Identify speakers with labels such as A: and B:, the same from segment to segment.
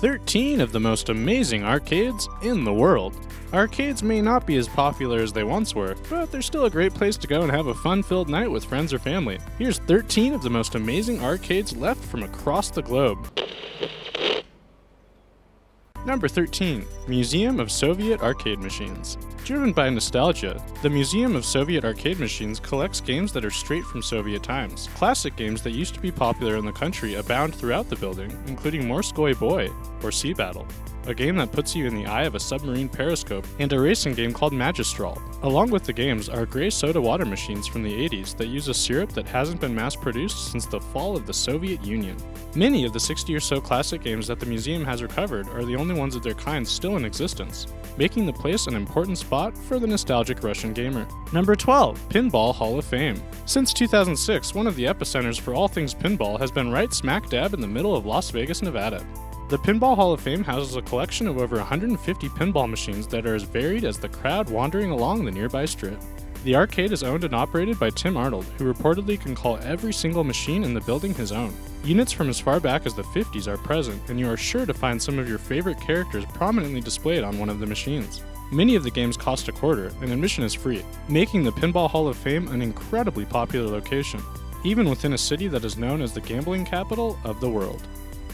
A: 13 of the most amazing arcades in the world. Arcades may not be as popular as they once were, but they're still a great place to go and have a fun-filled night with friends or family. Here's 13 of the most amazing arcades left from across the globe. Number 13. Museum of Soviet Arcade Machines. Driven by nostalgia, the Museum of Soviet Arcade Machines collects games that are straight from Soviet times. Classic games that used to be popular in the country abound throughout the building, including Morskoy Boy, or Sea Battle, a game that puts you in the eye of a submarine periscope, and a racing game called Magistral. Along with the games are gray soda water machines from the 80s that use a syrup that hasn't been mass-produced since the fall of the Soviet Union. Many of the 60 or so classic games that the museum has recovered are the only ones of their kind still in existence, making the place an important spot for the nostalgic Russian gamer. Number 12. Pinball Hall of Fame. Since 2006, one of the epicenters for all things pinball has been right smack dab in the middle of Las Vegas, Nevada. The Pinball Hall of Fame houses a collection of over 150 pinball machines that are as varied as the crowd wandering along the nearby strip. The arcade is owned and operated by Tim Arnold, who reportedly can call every single machine in the building his own. Units from as far back as the 50s are present, and you are sure to find some of your favorite characters prominently displayed on one of the machines. Many of the games cost a quarter, and admission is free, making the Pinball Hall of Fame an incredibly popular location, even within a city that is known as the gambling capital of the world.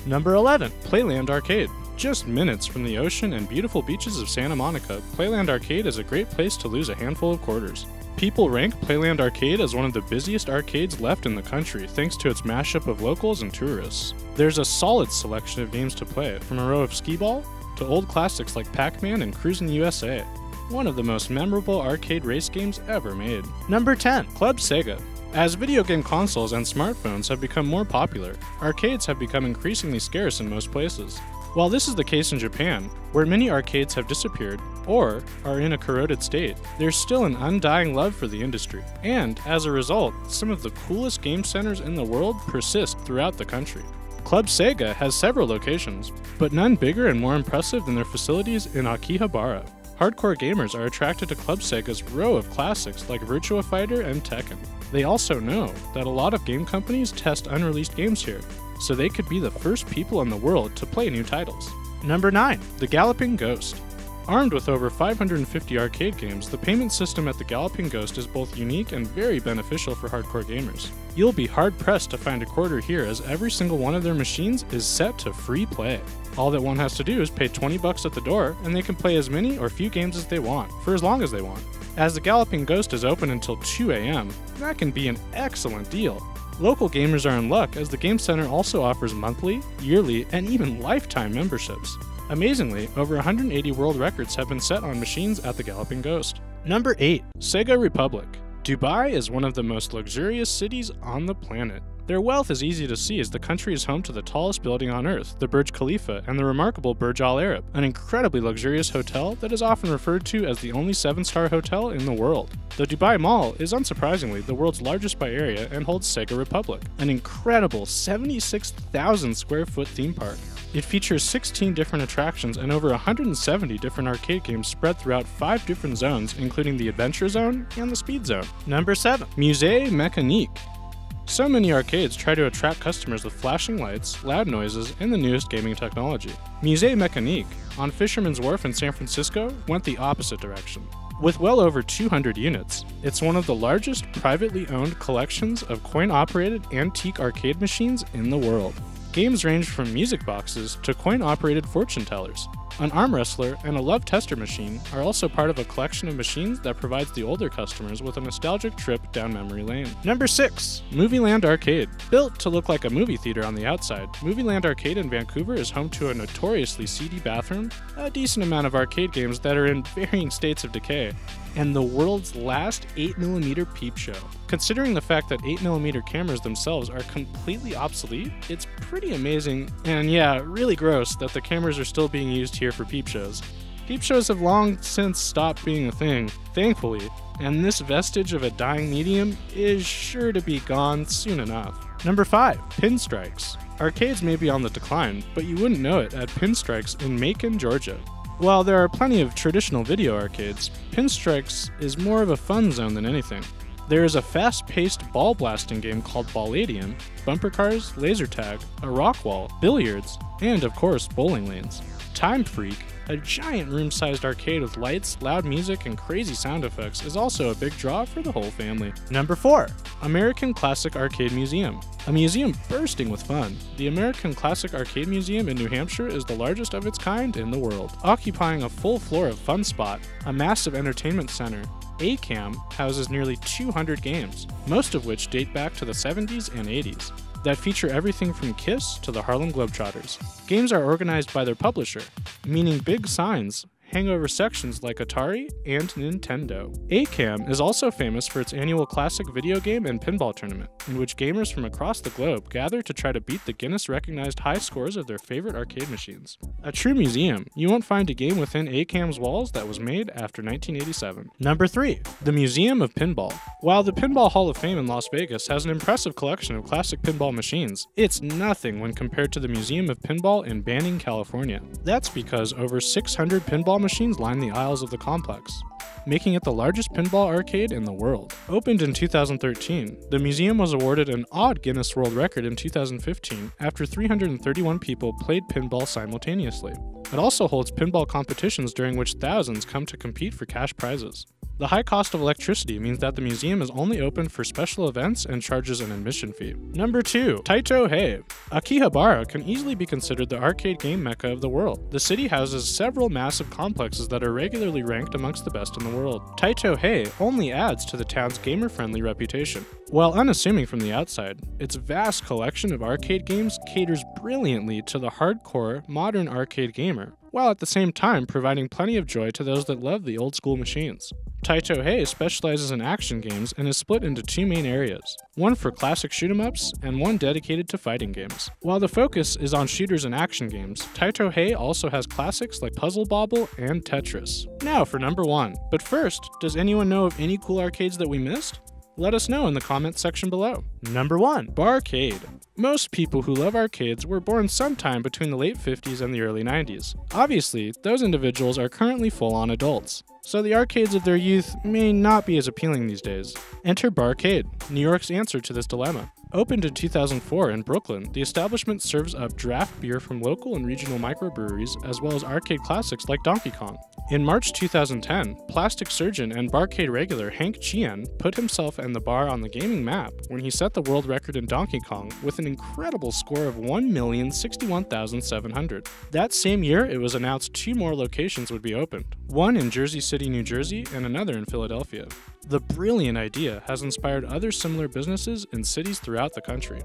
A: Number 11. Playland Arcade. Just minutes from the ocean and beautiful beaches of Santa Monica, Playland Arcade is a great place to lose a handful of quarters. People rank Playland Arcade as one of the busiest arcades left in the country thanks to its mashup of locals and tourists. There's a solid selection of games to play, from a row of skee-ball to old classics like Pac-Man and Cruisin' USA. One of the most memorable arcade race games ever made. Number 10. Club SEGA. As video game consoles and smartphones have become more popular, arcades have become increasingly scarce in most places. While this is the case in Japan, where many arcades have disappeared or are in a corroded state, there's still an undying love for the industry. And, as a result, some of the coolest game centers in the world persist throughout the country. Club SEGA has several locations, but none bigger and more impressive than their facilities in Akihabara. Hardcore gamers are attracted to Club SEGA's row of classics like Virtua Fighter and Tekken. They also know that a lot of game companies test unreleased games here, so they could be the first people in the world to play new titles. Number 9. The Galloping Ghost. Armed with over 550 arcade games, the payment system at the Galloping Ghost is both unique and very beneficial for hardcore gamers. You'll be hard-pressed to find a quarter here, as every single one of their machines is set to free play. All that one has to do is pay $20 at the door, and they can play as many or few games as they want, for as long as they want. As the Galloping Ghost is open until 2 a.m., that can be an excellent deal. Local gamers are in luck, as the Game Center also offers monthly, yearly, and even lifetime memberships. Amazingly, over 180 world records have been set on machines at the Galloping Ghost. Number 8. SEGA Republic. Dubai is one of the most luxurious cities on the planet. Their wealth is easy to see as the country is home to the tallest building on Earth, the Burj Khalifa, and the remarkable Burj Al Arab, an incredibly luxurious hotel that is often referred to as the only 7-star hotel in the world. The Dubai Mall is unsurprisingly the world's largest by area and holds SEGA Republic, an incredible 76,000 square foot theme park. It features 16 different attractions and over 170 different arcade games spread throughout 5 different zones, including the Adventure Zone and the Speed Zone. Number 7. Musee Mecanique. So many arcades try to attract customers with flashing lights, loud noises, and the newest gaming technology. Musee Mecanique, on Fisherman's Wharf in San Francisco, went the opposite direction. With well over 200 units, it's one of the largest privately owned collections of coin-operated antique arcade machines in the world. Games range from music boxes to coin-operated fortune tellers. An arm wrestler and a love tester machine are also part of a collection of machines that provides the older customers with a nostalgic trip down memory lane. Number 6. Movieland Arcade. Built to look like a movie theater on the outside, Movieland Arcade in Vancouver is home to a notoriously seedy bathroom, a decent amount of arcade games that are in varying states of decay, and the world's last 8mm peep show. Considering the fact that 8mm cameras themselves are completely obsolete, it's pretty amazing, and yeah, really gross, that the cameras are still being used here for peep shows. Peep shows have long since stopped being a thing, thankfully, and this vestige of a dying medium is sure to be gone soon enough. Number 5. Pinstrikes. Arcades may be on the decline, but you wouldn't know it at Pinstrikes in Macon, Georgia. While there are plenty of traditional video arcades, Pinstrikes is more of a fun zone than anything. There is a fast-paced ball blasting game called Balladium, bumper cars, laser tag, a rock wall, billiards, and of course bowling lanes. Time Freak, a giant room-sized arcade with lights, loud music, and crazy sound effects, is also a big draw for the whole family. Number 4. American Classic Arcade Museum. A museum bursting with fun. The American Classic Arcade Museum in New Hampshire is the largest of its kind in the world, occupying a full floor of Fun Spot, a massive entertainment center. ACAM houses nearly 200 games, most of which date back to the 70s and 80s, that feature everything from Kiss to the Harlem Globetrotters. Games are organized by their publisher, meaning big signs hang over sections like Atari and Nintendo. ACAM is also famous for its annual classic video game and pinball tournament, in which gamers from across the globe gather to try to beat the Guinness-recognized high scores of their favorite arcade machines. A true museum, you won't find a game within ACAM's walls that was made after 1987. Number 3. The Museum of Pinball. While the Pinball Hall of Fame in Las Vegas has an impressive collection of classic pinball machines, it's nothing when compared to the Museum of Pinball in Banning, California. That's because over 600 pinball machines line the aisles of the complex, making it the largest pinball arcade in the world. Opened in 2013, the museum was awarded an odd Guinness World Record in 2015 after 331 people played pinball simultaneously. It also holds pinball competitions during which thousands come to compete for cash prizes. The high cost of electricity means that the museum is only open for special events and charges an admission fee. Number 2. Taito-Hei. Akihabara can easily be considered the arcade game mecca of the world. The city houses several massive complexes that are regularly ranked amongst the best in the world. Taito-Hei only adds to the town's gamer-friendly reputation. While unassuming from the outside, its vast collection of arcade games caters brilliantly to the hardcore, modern arcade gamer, while at the same time providing plenty of joy to those that love the old-school machines. Taito-Hei specializes in action games and is split into 2 main areas, one for classic shoot-'em-ups and one dedicated to fighting games. While the focus is on shooters and action games, Taito-Hei also has classics like Puzzle Bobble and Tetris. Now for number 1. But first, does anyone know of any cool arcades that we missed? Let us know in the comments section below. Number 1. Barcade. Most people who love arcades were born sometime between the late 50s and the early 90s. Obviously, those individuals are currently full-on adults, so the arcades of their youth may not be as appealing these days. Enter Barcade, New York's answer to this dilemma. Opened in 2004 in Brooklyn, the establishment serves up draft beer from local and regional microbreweries, as well as arcade classics like Donkey Kong. In March 2010, plastic surgeon and Barcade regular Hank Chien put himself and the bar on the gaming map when he set the world record in Donkey Kong with an incredible score of 1,061,700. That same year, it was announced 2 more locations would be opened, one in Jersey City, New Jersey, and another in Philadelphia. The brilliant idea has inspired other similar businesses in cities throughout the country.